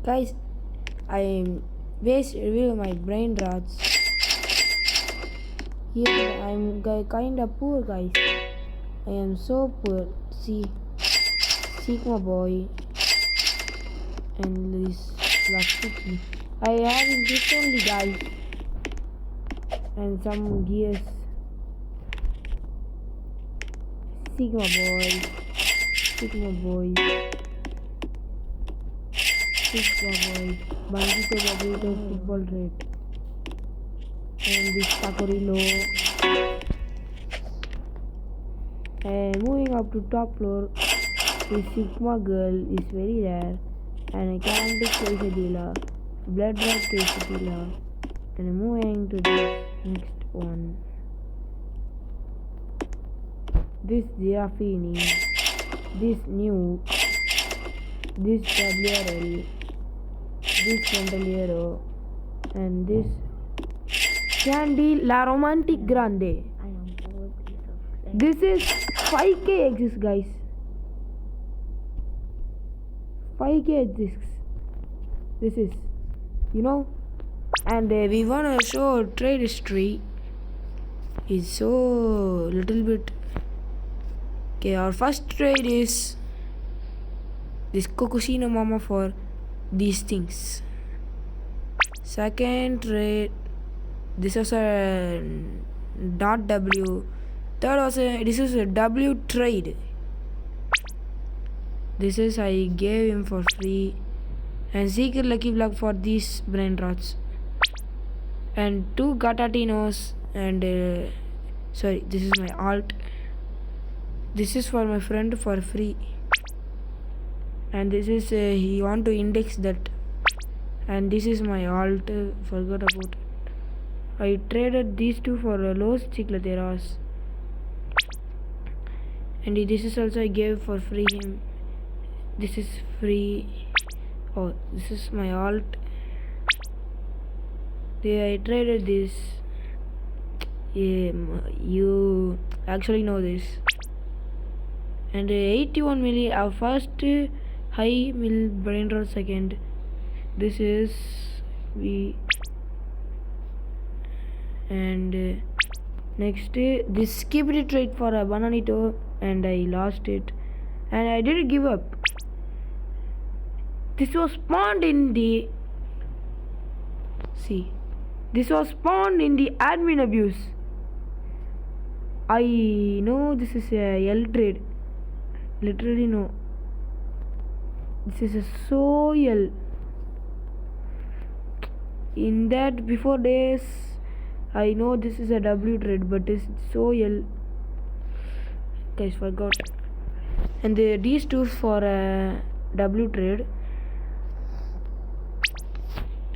Guys, I'm reviewing my brain rots. Here I'm kinda poor, guys. I am so poor. See, Sigma boy and this plastic. I have this only, guys, and some gears. Sigma boy, Sigma boy, Bandito Babito football rate, and this Tacorillo. And moving up to top floor, this Sigma girl is very rare, and a Carantic quesadilla, blood red quesadilla, and moving to this next one. This Girafini, this new, this WRL, this Candeliero, and this Candy La Romantic Grande. This is 5K exists, guys. 5K exists. This is, and we wanna show trade history. Is so little bit. Okay, our first trade is this Kokushino Mama for these things. Second trade, this was a dot W. Third was this is a W trade. This is I gave him for free. And secret lucky block for these brain rots. And 2 Gatatinos and sorry, this is my alt. This is for my friend for free. And this is he want to index that. And this is my alt. Forgot about it. I traded these two for Los Chiclateras. And this is also I gave for free him. This is free. Oh, this is my alt. I traded this. You actually know this. And 81 milli, our first high mill brain rot second. This is we. And next this skipped trade for a Bananito, and I lost it, and I didn't give up. This was spawned in the this was spawned in the admin abuse. I know this is a L trade. Literally no. This is a so L. In that before days, I know this is a W trade, but it's so L. Guys, forgot. And these two for a W trade.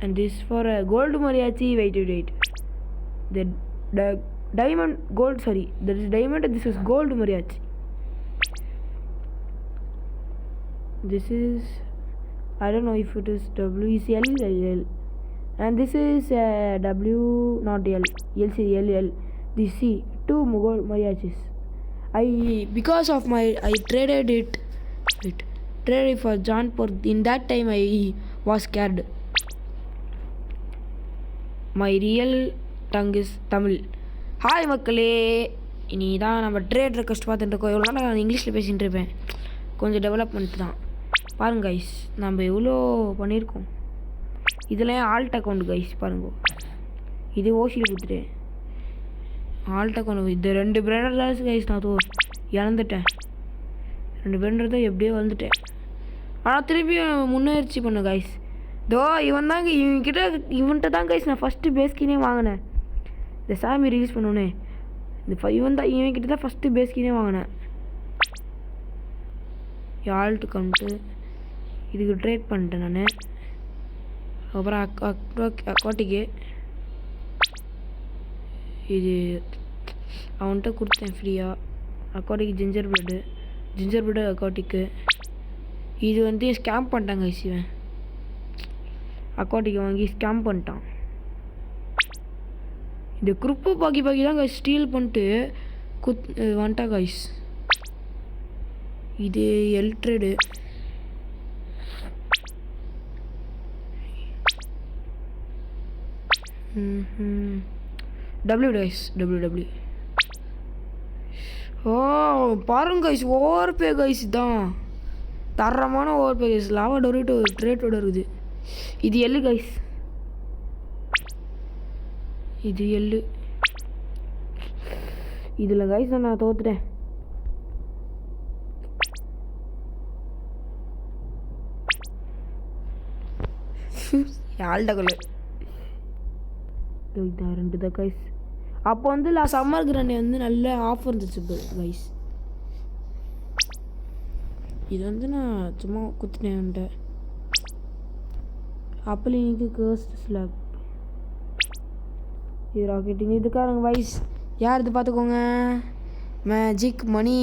And this for a gold mariachi. Wait. The diamond gold. Sorry, there is diamond. And this is gold mariachi. This is I don't know if it is WCL. And this is W not L. LCL. This C 2 gold mariachis. Because of I traded it. Traded for John Por. In that time I was scared. My real tongue is Tamil. Hi மக்களே, இனி தான் நம்ம trade request பார்த்துட்டு இருக்கோம். எவ்வளோ நாள் நான் இங்கிலீஷில் பேசிகிட்டு இருப்பேன். கொஞ்சம் டெவலப்மெண்ட் தான். பாருங்க கைஸ், நம்ம எவ்வளோ பண்ணியிருக்கோம். இதில் ஆல்ட் அக்கௌண்ட் கைஸ் பாருங்க. இது ஓசியில் கொடுத்துட்டேன். ஆல்ட் அக்கௌண்ட் இது 2 பிராண்டர் தான் கைஸ். நான் இழந்துட்டேன். 2 பிராண்டர் தான் எப்படியோ வந்துட்டேன். ஆனால் திரும்பியும் முன்னேற்சி பண்ண கைஸ். இவன்கிட்ட தான் கைஸ் நான் ஃபஸ்ட்டு பேஸ்கினே வாங்கினேன். இந்த சாமி ரிலீஸ் பண்ணோன்னே இவன்கிட்ட தான் ஃபஸ்ட்டு பேஸ்கினே வாங்கினேன். ஆல்ட் கவுண்ட்டு இதுக்கு ட்ரேட் பண்ணிட்டேன் நான். அப்புறம் அக்காட்டிக்கு இது அவன்கிட்ட கொடுத்தேன் ஃப்ரீயாக. அக்காட்டிக்கு ஜிஞ்சர் பிரெட்டு அக்காட்டிக்கு. இது ஸ்கேம் பண்ணிட்டாங்க கைஸ். இவன் அக்காட்டிக்கு வாங்கி ஸ்கேம் பண்ணிட்டான். இந்த குரூப்பு பாக்கி தான் கைஸ் ஸ்டீல் பண்ணிட்டு வந்துட்டா கைஸ். இது L trade. W guys W. ஓ பாருங்க கைஸ், ஓவர் பே கைஸ். தான் தரமான over pay guys. Lava Dorito ட்ரேட்டோட இருக்குது. இது எள்ளு கைஸ், இது எள்ளு. இதில் கைஸ் நான் தோத்துட்டேன். ஆல்ட கொள்ளு 2 தான் கைஸ். அப்போ வந்து சம்மர் கிராண்டே வந்து நல்ல ஆஃபர் இருந்துச்சு கைஸ். இது வந்து நான் சும்மா குத்துட்டேன்ட்ட. அப்பலினிக்கு கர்ஸ்ட் ஸ்லாப். இது ராக்கெட்டிங் இதுக்காரங்க கைஸ். யார் இது பார்த்துக்கோங்க, மேஜிக் மணி.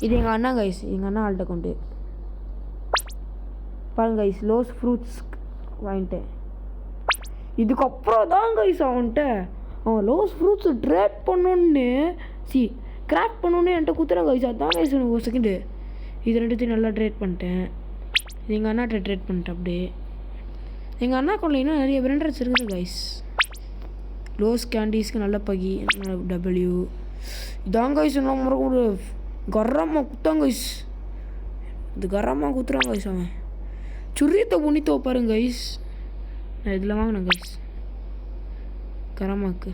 இது எங்கள் அண்ணா கைஸ், எங்கள் அண்ணா ஆல்ட்ட கொண்டு பாருங்க கைஸ். லோஸ் ஃப்ரூட்ஸ் வாங்கிட்டேன். இதுக்கப்புறம் தான் கைஸ் அவன்கிட்ட அவன் லோஸ் ஃப்ரூட்ஸ் ட்ரேட் பண்ணோன்னு கிராஃப்ட் பண்ணோன்னு என்கிட்ட குத்துறான் கைஸ். அதுதான் கைஸ் எனக்கு ஒரு செகண்டு. இது ரெண்டுத்தையும் நல்லா ட்ரேட் பண்ணிட்டேன். இது எங்கள் அண்ணாட்ட ட்ரேட் பண்ணிட்டேன். அப்படியே எங்கள் அண்ணா கொள்ள இன்னும் நிறைய பிராண்டட்ஸ் இருக்குது கைஸ். லோஸ் கேண்டீஸ்க்கு நல்ல பகி டபிள்யூ. இதான் கைஸ் நம்ம ஒரு கரமாக குத்தாங்க கைஸ். இது கரமாக குத்துறாங்க கைஸ். அவன் சுரியத்தை புனித்தோ பாருங்க கைஸ். நான் இதில் வாங்கினேன் கைஸ் கரமாக்கு.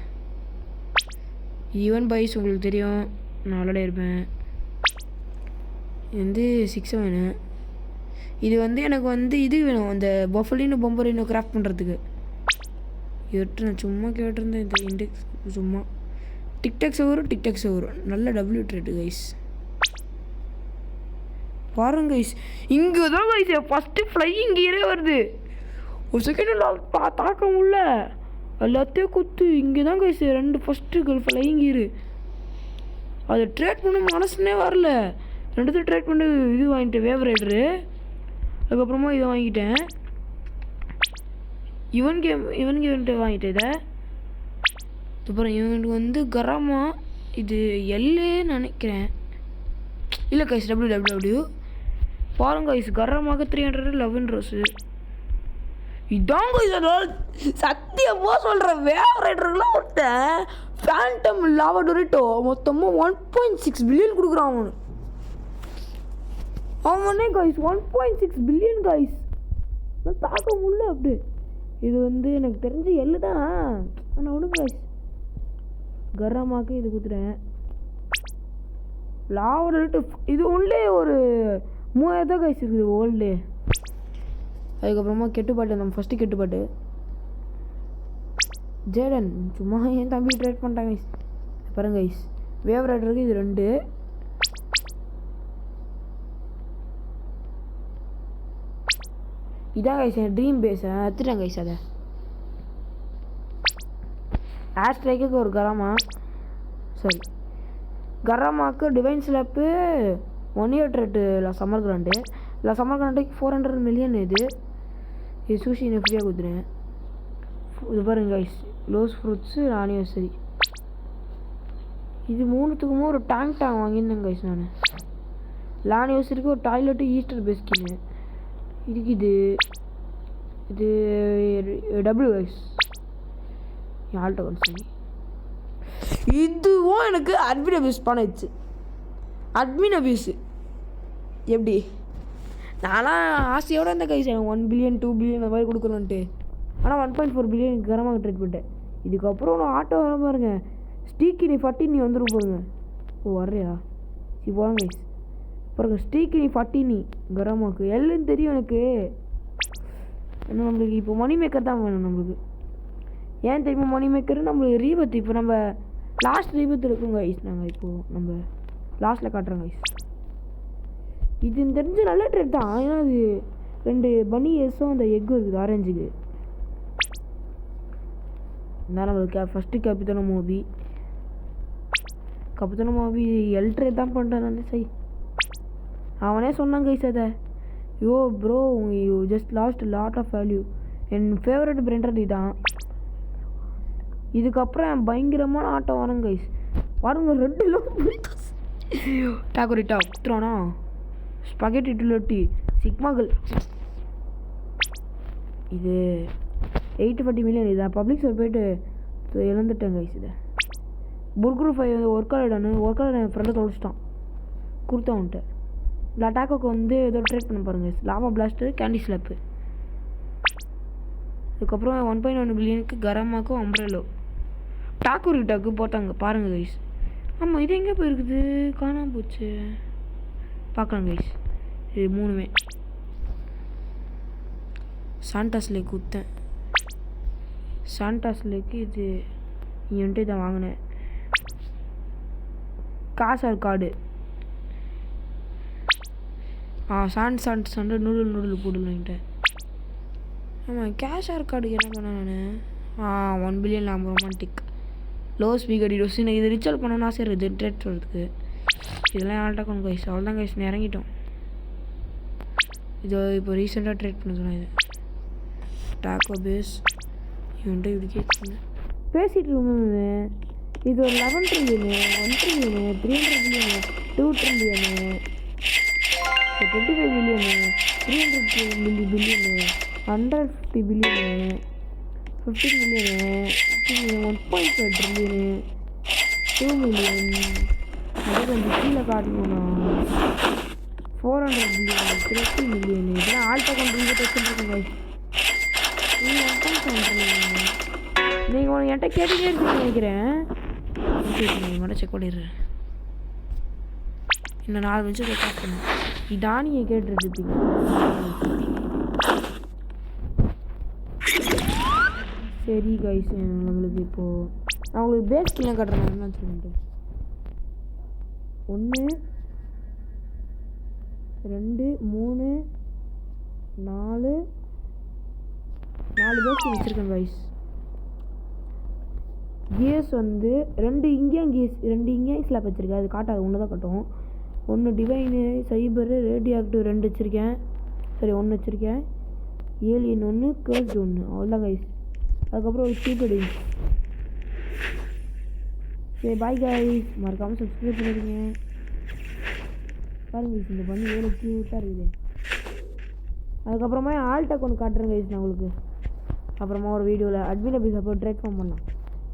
ஈவன் பைஸ் உங்களுக்கு தெரியும், நான் விளையாட இருப்பேன். இது வந்து 6 வேணும். இது வந்து எனக்கு வந்து இது வேணும், அந்த பஃபலின்னு பொம்பரின்னு கிராஃப்ட் பண்ணுறதுக்கு. இவர்கிட்ட நான் சும்மா கேட்டிருந்தேன். இந்த இண்டெக்ஸ் சும்மா டிக்டாக்ஸ் வரும் நல்ல டபிள்யூ ட்ரேட்டு கைஸ். பாருங்க கைஸ், இங்கே தான் கைஸ் ஃபஸ்ட்டு ஃப்ளையிங் கியரே வருது. ஒரு செகண்ட் தாக்க முடியல, எல்லாத்தையும் குத்து. இங்கே தான் கைஸ் 2 ஃபஸ்ட்டு ஃப்ளையிங் கியரு. அதை ட்ரேட் பண்ண மனசுனே வரல. 2 ட்ரேட் பண்ணி இது வாங்கிட்டேன், வேவ் ரைடரு. அதுக்கப்புறமா இதை வாங்கிட்டேன். இவனுக்கு வாங்கிட்டேன் இதை. அப்புறம் இவனுக்கு வந்து கராமா. இது எல்லே நினைக்கிறேன். இல்லை கைஸ் டபிள்யூ. பாருங்க கைஸ், கரமாக 311 ரோஸு. இதாங்க இதனால் சத்தியமாக சொல்கிறேன். வேவ் ரைடருக்குலாம் ஒருத்தன் ஃபேண்டம் லாவா டொரிட்டோ மொத்தமாக 1.6 பில்லியன் கொடுக்குறான் அவனு. அவனே கைஸ் 1.6 பில்லியன் கைஸ். நான் தாக்க முடியல அப்படி. இது வந்து எனக்கு தெரிஞ்ச எள்ளு தான். ஆனால் விடுங்க கைஸ், கரமாக்கு இது கொடுத்துட்டேன். லாவா டொரிட்டோ இது உள்ளே ஒரு 3000 தான் கைஸ் இருக்குது ஓல்டு. அதுக்கப்புறமா கெட்டுப்பாட்டு, நம்ம ஃபஸ்ட்டு கெட்டுப்பாட்டு ஜேடன். சும்மா என் தம்பி ட்ரேட் பண்ணிட்டாங்க கைஸ். பாருங்க கைஸ், வேவ் ரைடருக்கு இது 2. இதான் கைஸ் என் ட்ரீம் பேஸ். எடுத்துட்டேன் கைஸ். அதை ஆஸ்ட்ரைக்கு ஒரு கராமா, சரி கராமாக்கு divine slab 1 year trade. Summer கிராண்டுக்கு 400 மில்லியன். இது சூஷி நான் ஃப்ரீயாக கொடுத்துருவேன். இது பாருங்க கைஸ், லோஸ் ஃப்ரூட்ஸு ஆனிவர்சரி. இது 3த்துக்குமே ஒரு டேங்க் வாங்கியிருந்தேன் கைஸ் நான். ஆனிவர்சரிக்கு ஒரு டாய்லெட்டு, ஈஸ்டர் பேஸ்கின்னு. இதுக்கு இது டபிள்யூ கைஸ் ஆல்ட்ட சரி. இதுவும் எனக்கு அட்மின் அபியூஸ் பண்ணிடுச்சு. அட்மின் அபியூஸு எப்படி? நான்லாம் ஆசையோடு இருந்த கைஸ் எனக்கு 1 பில்லியன் 2 பில்லியன் அந்த மாதிரி கொடுக்கணுன்ட்டு. ஆனால் 1.4 பில்லியன் கரமாக ட்ரேட் பண்ணிட்டேன். இதுக்கப்புறம் நான் ஆட்டோ வர பாருங்க. ஸ்டீக்கி நீ 40 நீ வந்துடும் பாருங்க. ஓ வர்றியா? சரி போகிறேன் கைஸ். பாருங்க ஸ்டீக்கி நீ 40 நீ கரமாக்கு எல்லாம் தெரியும் எனக்கு. ஏன்னா நம்மளுக்கு இப்போ மணி மேக்கர் தான் வேணும் நம்மளுக்கு. ஏன் தெரியுமா மணி மேக்கர்? நம்மளுக்கு ரீபத்து. இப்போ நம்ம லாஸ்ட் ரீபத்து இருக்கும் கைஸ். நாங்கள் இப்போது நம்ம லாஸ்ட்டில் காட்டுறோம் கைஸ். இது தெரிஞ்ச நல்ல ட்ரெட் தான். ஏன்னா அது 2 பனி எஸ்ஸும் அந்த எக்கும் இருக்குது ஆரஞ்சுக்கு. இருந்தாலும் நம்மளுக்கு ஃபஸ்ட்டு கேபிட்டன மூவி எல் ட்ரேட் தான் பண்ணுறேன் நான். சரி அவனே சொன்னாங்க கைஸ் அதை. Yo bro you just lost lot of value. என் ஃபேவரட் பிராண்டட் இதான். இதுக்கப்புறம் என் பயங்கரமான ஆட்டம் வரேன் கைஸ். பாருங்க ரெட்டில் டாக்குரிட்டா குத்துறானா. ஸ்பகெட்டி டுலட்டி சிக்மாகல். இது 840 மில்லியன். இதை பப்ளிக் சர்வர் போயிட்டு இழந்துட்டேன் கைஸ். இதை புர்குரு 5 ஒர்க் அவுட் என் ஃப்ரெண்டை தொலைச்சிட்டான், கொடுத்தான் அவன்கிட்ட. இந்த அட்டாக்கு வந்து ஏதோ ட்ரேட் பண்ண பாருங்க, லாவா பிளாஸ்டர், கேண்டி ஸ்லாப்பு. அதுக்கப்புறம் 1.1 பில்லியனுக்கு கரமாக்கும் அம்ப்ரெல்லோ டாக்கு டாக்கு போட்டாங்க பாருங்கள் கைஸ். ஆமாம், இது எங்கே போயிருக்குது, காணாமல் போச்சு. பார்க்கலாம் கைஸ். இது 3மே சாண்டாஸ் லேக் ஊற்றேன். சாண்டாஸ் லேக்கு இது நீ வந்துட்டு இதை வாங்கினேன். காசார் கார்டு சாண்ட் நூடுல் போடலான்ட்டேன். ஆமாம், கேஷார் கார்டுக்கு என்ன பண்ணேன் நான் 1 பில்லியன் லாம் ரொமான்டிக் லோ ஸ்பீக்கர் டிடோஸ். எனக்கு இது ரிச்சுவல் பண்ணணும்னு ஆசை இருக்குது ட்ரேட் சொல்கிறதுக்கு. இதெல்லாம் ஆல்ட்டா கொண்டு கைஸ். அவ்வளோதான் கைஸ், இறங்கிட்டோம். இது இப்போ ரீசெண்டாக ட்ரேட் பண்ண சொன்னேன். இது டாக்கோ பேஸ் இவன்ட்டு இப்படி கேட்குறேன் பேசிகிட்டு இருக்கோம். இது ஒரு 11 ட்ரில்லியனு, 1 ட்ரில்லியனு, 300 billion, 2 ட்ரில்லியனு, 25 billion, 300 billion, 150 billion, 15 million, 1.5 ட்ரில்லியனு, 2 million. அது கொஞ்சம் கீழே காட்டணும்னா 400 பில்லியனு, 30 மில்லியனு. இதெல்லாம் ஆல்ட்டா கொண்டு வச்சுருக்கேன். நீங்கள் 1.7 ட்ரில்லியனு. நீங்கள் என்கிட்ட கேட்டுகிட்டே இருக்குன்னு நினைக்கிறேன். மட்டும் செக் பண்ணிடுறேன். இன்னும் 4 நிமிஷம் செக் பண்ணேன். இதான் நீங்கள் கேட்டுருப்பீங்க. சரி கைஸ், நம்மளுக்கு இப்போது நான் உங்களுக்கு பேஸ் ஸ்கில்லாம் காட்டுறேன். என்ன சொல்லிட்டு 1 2 3 4 பேஸ் ஸ்கின் வச்சுருக்கேன் கைஸ். கியர்ஸ் வந்து 2 இங்கேயும் ஸ்லாப் வச்சுருக்கேன். அது காட்டாது, ஒன்று தான் காட்டும். 1 டிவைனு, சைபரு, ரேடியாக்டிவ் 2 வச்சுருக்கேன். சரி 1 வச்சுருக்கேன். Alien 1, CARES 1. அவ்வளோதான் கைஸ். அதுக்கப்புறம் ஒரு ஸ்டூபிட். சரி பாய் கைஸ், மறக்காமல் சப்ஸ்கிரைப் பண்ணிடுங்க. பாருங்க கைஸ், இந்த பண்ணி எவ்வளோ க்யூட்டாக இருக்குது. அதுக்கப்புறமா ஆல்டாக் ஒன்று காட்டுறேன் கைஸ் நான் உங்களுக்கு. அப்புறமா ஒரு வீடியோவில் அட்மின் ஆஃபீஸ் அப்போ ட்ரேட் ஃபார்ம் பண்ணலாம்.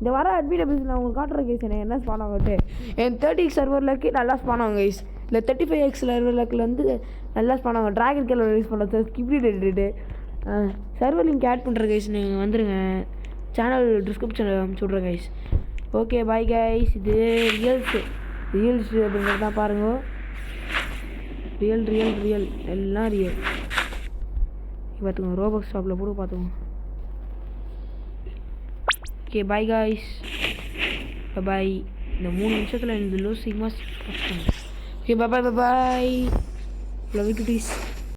இந்த வர அட்மின் ஆஃபீஸ் நான் உங்களுக்கு காட்டுறேன் கைஸ். என்ன ஸ்பான் ஆகட்டு என் 30x சர்வர்லக்கு நல்லா ஸ்பான் ஆகும் கைஸ். இல்லை 35x சர்வர்லக்கில் வந்து நல்லா ஸ்பான் ஆகும். ட்ராகன் கேல ரிலீஸ் பண்ணுறது ஸ்கிப்டி டெட்டு சர்வர் லிங்க் ஆட் பண்ணுற கைஸ். நீங்கள் வந்துடுங்க, சேனல் டிஸ்கிரிப்ஷனில் அனுப்பிச்சுட்றேன் கைஸ். Okay bye guys. இது ரீல்ஸ் அப்படிங்கிறது தான் பாருங்க. ரியல் எல்லாம் ரியல். பார்த்துக்கோங்க, ரோபாக்ஸ் ஷாப்பில் போட்டு பார்த்துக்கோங்க. Okay bye guys, bye. இந்த 3 நிமிஷத்தில் இந்த low sigma okay bye. Love you too piece.